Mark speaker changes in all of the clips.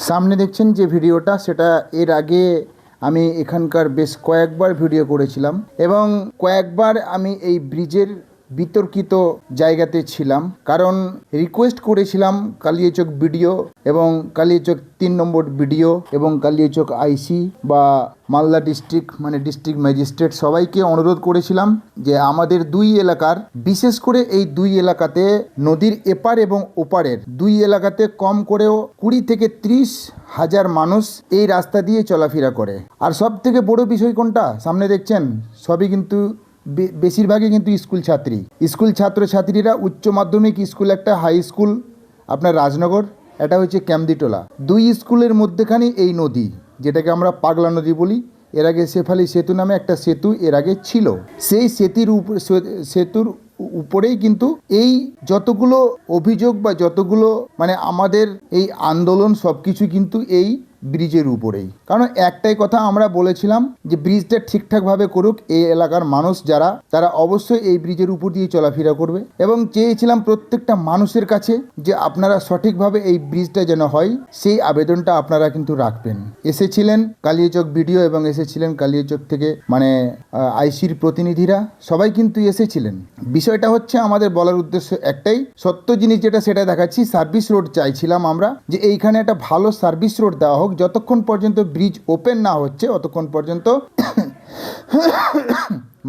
Speaker 1: সামনে দেখছেন যে ভিডিওটা, সেটা এর আগে আমি এখানকার বেশ কয়েকবার ভিডিও করেছিলাম এবং কয়েকবার আমি এই ব্রিজের বিতর্কিত জায়গাতে ছিলাম, কারণ রিকোয়েস্ট করেছিলাম কালিয়াচক বিডিও এবং কালিয়াচক 3 নম্বর বিডিও এবং কালিয়াচক আইসি বা মালদা ডিস্ট্রিক্ট ডিস্ট্রিক্ট ম্যাজিস্ট্রেট সবাইকে অনুরোধ করেছিলাম যে আমাদের দুই এলাকার, বিশেষ করে এই দুই এলাকাতে নদীর এপার এবং ওপারের দুই এলাকাতে কম করেও 20 থেকে 30 হাজার মানুষ এই রাস্তা দিয়ে চলাফেরা করে। আর সব থেকে বড় বিষয় কোনটা সামনে দেখছেন, সবই কিন্তু বেশিরভাগই কিন্তু স্কুল ছাত্রছাত্রীরা। উচ্চ মাধ্যমিক স্কুল একটা, হাই স্কুল আপনার রাজনগর, এটা হচ্ছে ক্যামদিটোলা। দুই স্কুলের মধ্যেখানে এই নদী, যেটাকে আমরা পাগলা নদী বলি। এর আগে শেফালি সেতু নামে একটা সেতু এর আগে ছিল। সেই সেতুর উপরেই কিন্তু এই যতগুলো অভিযোগ বা যতগুলো আমাদের এই আন্দোলন সব কিছু কিন্তু এই ব্রিজের উপরেই। কারণ একটাই কথা আমরা বলেছিলাম যে ব্রিজটা ঠিকঠাকভাবে করুক এই এলাকার মানুষ যারা, তারা অবশ্যই এই ব্রিজের উপর দিয়ে চলাফেরা করবে এবং চেয়েছিলাম প্রত্যেকটা মানুষের কাছে যে আপনারা সঠিকভাবে এই ব্রিজটা যেন হয়, সেই আবেদনটা আপনারা কিন্তু রাখবেন। এসেছিলেন কালিয়াচক বিডিও এবং এসেছিলেন কালিয়াচক থেকে আইসির প্রতিনিধিরা, সবাই কিন্তু এসেছিলেন। বিষয়টা হচ্ছে আমাদের বলার উদ্দেশ্য একটাই, সত্য জিনিস যেটা সেটা দেখাচ্ছি। সার্ভিস রোড চাইছিলাম আমরা যে এইখানে একটা ভালো সার্ভিস রোড দেওয়া হোক, যতক্ষণ পর্যন্ত ব্রিজ ওপেন না হচ্ছে ততক্ষণ পর্যন্ত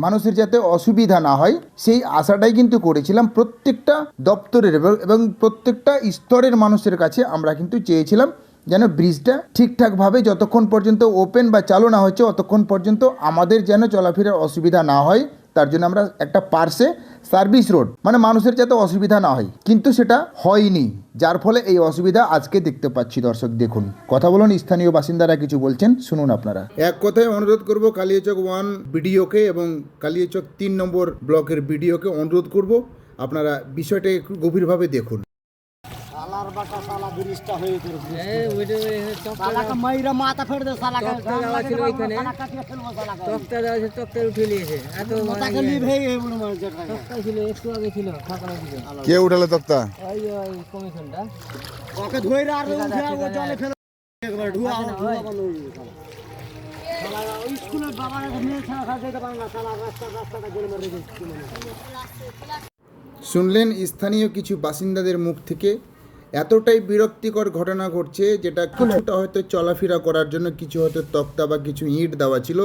Speaker 1: মানুষের যাতে অসুবিধা না হয়, সেই আশাটাই কিন্তু করেছিলাম প্রত্যেকটা দপ্তরের এবং প্রত্যেকটা স্তরের মানুষের কাছে। আমরা কিন্তু চেয়েছিলাম যেন ব্রিজটা ঠিকঠাকভাবে যতক্ষণ পর্যন্ত ওপেন বা চালু না হচ্ছে ততক্ষণ পর্যন্ত আমাদের যেন চলাফেরার অসুবিধা না হয়, তার জন্য আমরা একটা পার্শ্বে সার্ভিস রোড মানুষের যাতে অসুবিধা না হয়, কিন্তু সেটা হয়নি, যার ফলে এই অসুবিধা আজকে দেখতে পাচ্ছি। দর্শক দেখুন, কথা বলুন, স্থানীয় বাসিন্দারা কিছু বলছেন, শুনুন আপনারা। এক কথায় অনুরোধ করব কালিয়াচক 1 বিডিওকে এবং কালিয়াচক 3 নম্বর ব্লকের বিডিওকে অনুরোধ করব, আপনারা বিষয়টা একটু গভীরভাবে দেখুন। কে উঠালো তক্তা? শুনলেন স্থানীয় কিছু বাসিন্দাদের মুখ থেকে। এতটাই বিরক্তিকর ঘটনা ঘটছে, যেটা কিছুটা হয়তো চলাফেরা করার জন্য কিছু হয়তো তক্তা বা কিছু ইট দেওয়া ছিল,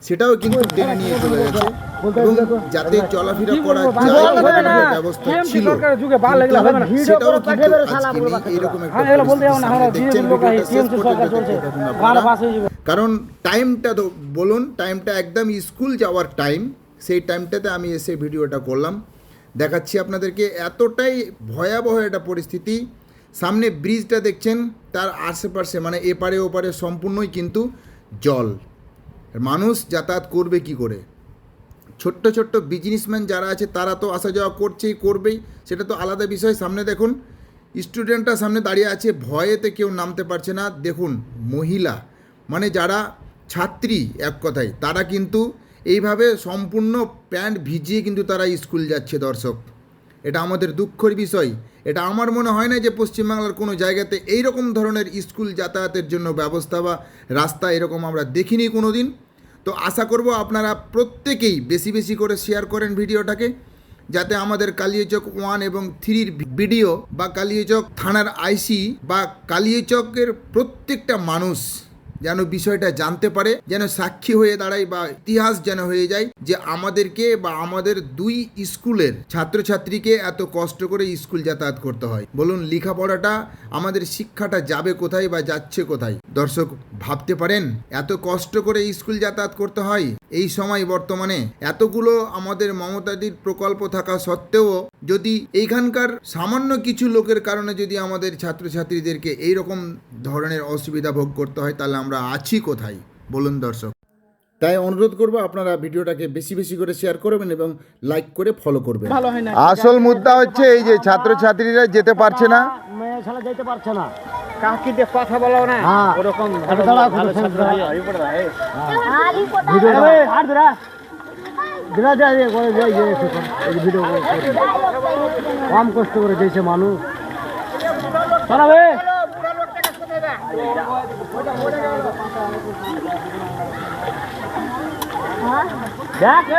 Speaker 1: সেটাও কিন্তু টেনে নিয়ে চলে গেছে এবং যাতে চলাফেরা করা যায় ব্যবস্থা ছিল, সেটাও কিন্তু আজকে নেই। এরকম একটা কারণ টাইমটা তো বলুন, টাইমটা একদম স্কুল যাওয়ার টাইম, সেই টাইমটাতে আমি এসে ভিডিওটা করলাম, দেখাচ্ছি আপনাদেরকে। এতটাই ভয়াবহ একটা পরিস্থিতি। সামনে ব্রিজটা দেখছেন, তার আশেপাশে এপারে ওপারে সম্পূর্ণই কিন্তু জল। মানুষ যাতায়াত করবে কি করে? ছোট্ট ছোট্ট বিজনেসম্যান যারা আছে তারা তো আসা যাওয়া করবেই, সেটা তো আলাদা বিষয়। সামনে দেখুন, স্টুডেন্টরা সামনে দাঁড়িয়ে আছে, ভয়েতে কেউ নামতে পারছে না। দেখুন মহিলা যারা ছাত্রী, এক কথায় তারা কিন্তু এইভাবে সম্পূর্ণ প্যান্ট ভিজিয়ে কিন্তু তারা স্কুল যাচ্ছে। দর্শক, এটা আমাদের দুঃখের বিষয়। এটা আমার মনে হয় না যে পশ্চিমবাংলার কোনো জায়গাতে এই রকম ধরনের স্কুল যাতায়াতের জন্য ব্যবস্থা বা রাস্তা এরকম আমরা দেখিনি কোনো দিন। তো আশা করব আপনারা প্রত্যেকেই বেশি বেশি করে শেয়ার করেন ভিডিওটাকে, যাতে আমাদের কালিয়াচক 1 এবং 3 বিডিও বা কালিয়াচক থানার আইসি বা কালিয়াচকের প্রত্যেকটা মানুষ যেন বিষয়টা জানতে পারে, যেন সাক্ষী হয়ে দাঁড়ায় বা ইতিহাস যেন হয়ে যায় যে আমাদেরকে বা আমাদের দুই স্কুলের ছাত্রছাত্রীকে এত কষ্ট করে স্কুল যাতায়াত করতে হয়। বলুন, লেখাপড়াটা, আমাদের শিক্ষাটা যাবে কোথায় বা যাচ্ছে কোথায়? দর্শক ভাবতে পারেন, এত কষ্ট করে স্কুল যাতায়াত করতে হয় এই সময় বর্তমানে। এতগুলো আমাদের মমতাদির প্রকল্প থাকা সত্ত্বেও যদি এইখানকার সামান্য কিছু লোকের কারণে যদি আমাদের ছাত্রছাত্রীদেরকে এইরকম ধরনের অসুবিধা ভোগ করতে হয়, তাহলে আমরা আছি কোথায় বলুন দর্শক? তাই অনুরোধ করবো আপনারা ভিডিওটাকে বেশি বেশি করে শেয়ার করবেন এবং লাইক করে ফলো করবেন। আসল মুদ্রা হচ্ছে এই যে ছাত্রছাত্রীরা যেতে পারছে না, যেতে পারছে না, কাকি দিয়ে কথা বলো না, ওরকম কম কষ্ট করে দিয়েছে মানুষ।
Speaker 2: देख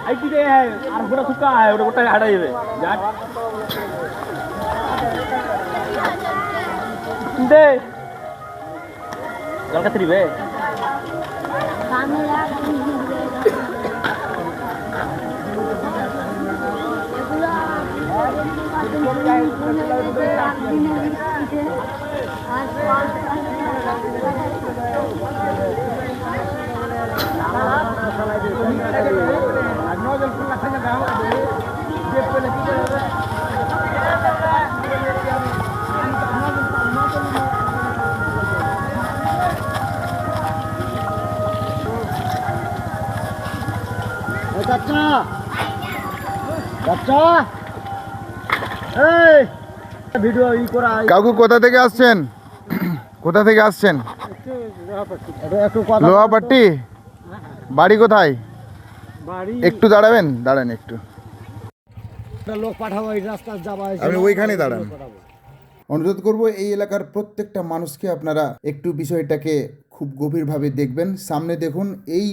Speaker 2: आई की है और पूरा सुक्का है और गोटा हटा जाবে देख दे जल कतरी बे
Speaker 3: বাচ্চা বাচ্চা এই ভিডিও ই করা
Speaker 1: কাকু কোথা থেকে আসছেন? কোথা থেকে আসছেন?
Speaker 3: একটু কথা
Speaker 1: লোহাপাট্টি। বাড়ি কোথায়?
Speaker 3: বাড়ি
Speaker 1: একটু দাঁড়াবেন, দাঁড়ান একটু।
Speaker 3: একটা লোক পাঠাবো এই রাস্তা যাবা
Speaker 1: আপনি ওইখানে দাঁড়ান। অনুরোধ করব এই এলাকার প্রত্যেকটা মানুষকে আপনারা একটু বিষয়টাকে খুব গভীরভাবে দেখবেন। সামনে দেখুন এই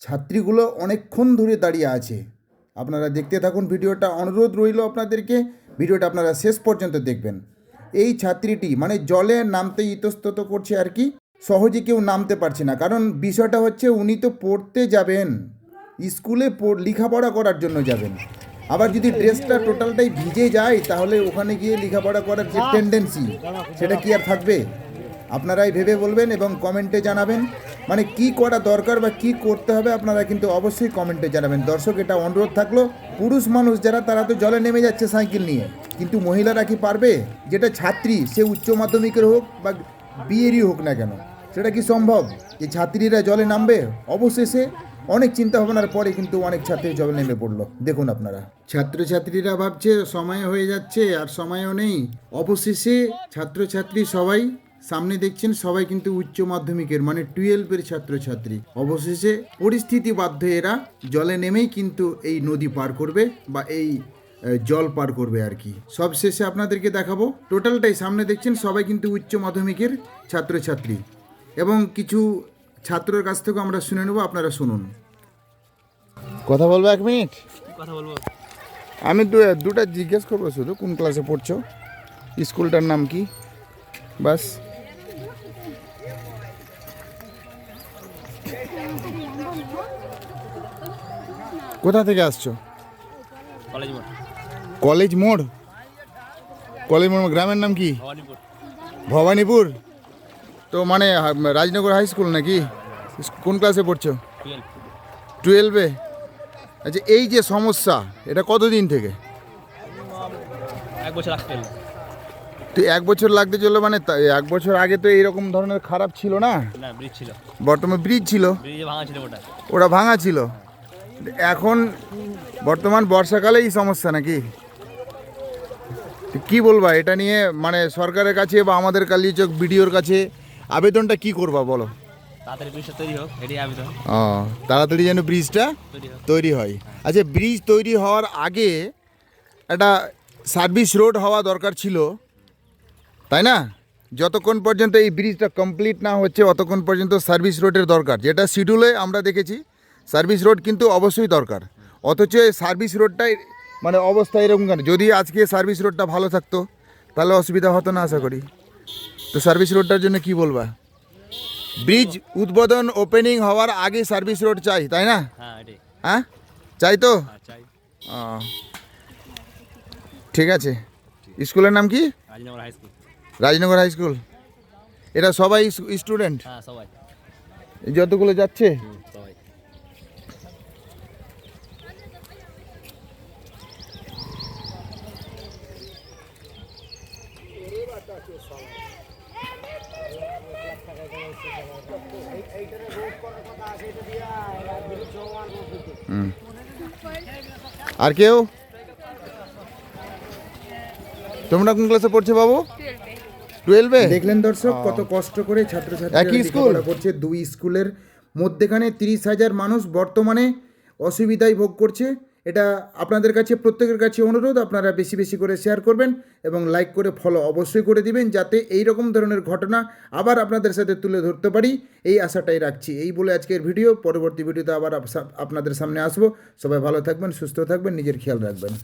Speaker 1: ছাত্রীগুলো অনেকক্ষণ ধরে দাঁড়িয়ে আছে। আপনারা দেখতে থাকুন ভিডিওটা, অনুরোধ রইল আপনাদেরকে ভিডিওটা আপনারা শেষ পর্যন্ত দেখবেন। এই ছাত্রীটি মানে জলে নামতে ইতস্তত করছে আর কি, সহজে কেউ নামতে পারছে না। কারণ বিষয়টা হচ্ছে উনি তো পড়তে যাবেন, স্কুলে লেখাপড়া করার জন্য যাবেন। আবার যদি ড্রেসটা টোটালটাই ভিজে যায় তাহলে ওখানে গিয়ে লেখাপড়া করার যে টেন্ডেন্সি সেটা কি আর থাকবে? আপনারাই ভেবে বলবেন এবং কমেন্টে জানাবেন মানে কি করা দরকার বা কি করতে হবে, আপনারা কিন্তু অবশ্যই কমেন্টে জানাবেন। দর্শক, এটা অনুরোধ থাকলো, পুরুষ মানুষ যারা তারা তো জলে নেমে যাচ্ছে সাইকেল নিয়ে, কিন্তু মহিলারা কি পারবে? যেটা ছাত্রী, সে উচ্চ মাধ্যমিকের হোক বা বিয়েরই হোক না কেন, সেটা কি সম্ভব যে ছাত্রীরা জলে নামবে? অবশেষে অনেক চিন্তা ভাবনার পরে কিন্তু অনেক ছাত্রী জলে নেমে পড়লো। দেখুন আপনারা, ছাত্রছাত্রীরা ভাবছে সময় হয়ে যাচ্ছে, আর সময়ও নেই। অবশেষে ছাত্রছাত্রী সবাই সামনে দেখছেন, সবাই কিন্তু উচ্চ মাধ্যমিকের মানে 12-এর ছাত্রছাত্রী। অবশেষে পরিস্থিতি বাধ্য এরা জলে নেমেই কিন্তু এই নদী পার করবে বা এই জল পার করবে আর কি। সবশেষে আপনাদেরকে দেখাবো টোটালটাই। সামনে দেখছেন সবাই কিন্তু উচ্চ মাধ্যমিকের ছাত্রছাত্রী, এবং কিছু ছাত্রের কাছ থেকে আমরা শুনে নেব, আপনারা শুনুন। কথা বলবো 1 মিনিট?
Speaker 2: কথা বলবো।
Speaker 1: আমি দুটা জিজ্ঞেস করবো শুধু, কোন ক্লাসে পড়ছো, স্কুলটার নাম কি, বাস। কোথা থেকে আসছো?
Speaker 2: কলেজ মোড়।
Speaker 1: কলেজ মোড়? কলেজ মোড় গ্রামের নাম কি?
Speaker 2: ভবানীপুর।
Speaker 1: ভবানীপুর। তো মানে রাজনগর হাই স্কুল নাকি? কোন ক্লাসে পড়ছো? 12-এ। আচ্ছা, এই যে সমস্যা, এটা কতদিন থেকে?
Speaker 2: 1 বছর লাগতে হলো।
Speaker 1: তো 1 বছর লাগতে চললো মানে 1 বছর আগে তো এইরকম ধরনের খারাপ ছিল না?
Speaker 2: না, ব্রিজ ছিল।
Speaker 1: বর্তমানে ব্রিজ ছিল,
Speaker 2: ব্রিজে ভাঙা ছিল ওটা।
Speaker 1: ওটা ভাঙা ছিল। এখন বর্তমান বর্ষাকালে এই সমস্যা নাকি? তো কি বলবা এটা নিয়ে, মানে সরকারের কাছে বা আমাদের কালীচক বিডিওর কাছে আবেদনটা কি করবা বলো?
Speaker 2: তাড়াতাড়ি ব্রিজটা তৈরি হোক, এটাই আবেদন।
Speaker 1: তাড়াতাড়ি যেন ব্রিজটা তৈরি হয়। আচ্ছা, ব্রিজ তৈরি হওয়ার আগে একটা সার্ভিস রোড হওয়া দরকার ছিল, তাই না? যতক্ষণ পর্যন্ত এই ব্রিজটা কমপ্লিট না হচ্ছে ততক্ষণ পর্যন্ত সার্ভিস রোডের দরকার, যেটা শিডিউলে আমরা দেখেছি সার্ভিস রোড কিন্তু অবশ্যই দরকার। অথচ এই সার্ভিস রোডটাই মানে অবস্থা এরকম কেন? যদি আজকে সার্ভিস রোডটা ভালো থাকতো তাহলে অসুবিধা হতো না আশা করি। তো সার্ভিস রোডটার জন্য কি বলবা? ব্রিজ উদ্বোধন ওপেনিং হওয়ার আগে সার্ভিস রোড চাই, তাই না?
Speaker 2: হ্যাঁ, এটাই।
Speaker 1: হ্যাঁ, চাই তো।
Speaker 2: চাই।
Speaker 1: ঠিক আছে। স্কুলের নাম কি?
Speaker 2: Rajnagar high school.
Speaker 1: Rajnagar high school. এটা সবাই স্টুডেন্ট?
Speaker 2: হ্যাঁ, সবাই।
Speaker 1: যতগুলো যাচ্ছে?
Speaker 2: সবাই।
Speaker 1: আর কেউ? তোমরা কোন ক্লাসে পড়ছো বাবু? 12-এ। দেখলেন দর্শক কত কষ্ট করে ছাত্রছাত্রীরা লেখাপড়া করছে। দুই স্কুলের মধ্যেখানে 30,000 মানুষ বর্তমানে অসুবিধায় ভোগ করছে, এটা আপনাদের কাছে প্রত্যেকের কাছে অনুরোধ, আপনারা বেশি বেশি করে শেয়ার করবেন এবং লাইক করে ফলো অবশ্যই করে দিবেন, যাতে এই রকম ধরনের ঘটনা আবার আপনাদের সাথে তুলে ধরতে পারি, এই আশাটাই রাখছি। এই বলে আজকের ভিডিও, পরবর্তী ভিডিওতে আবার আপনাদের সামনে আসবো। সবাই ভালো থাকবেন, সুস্থ থাকবেন, নিজের খেয়াল রাখবেন।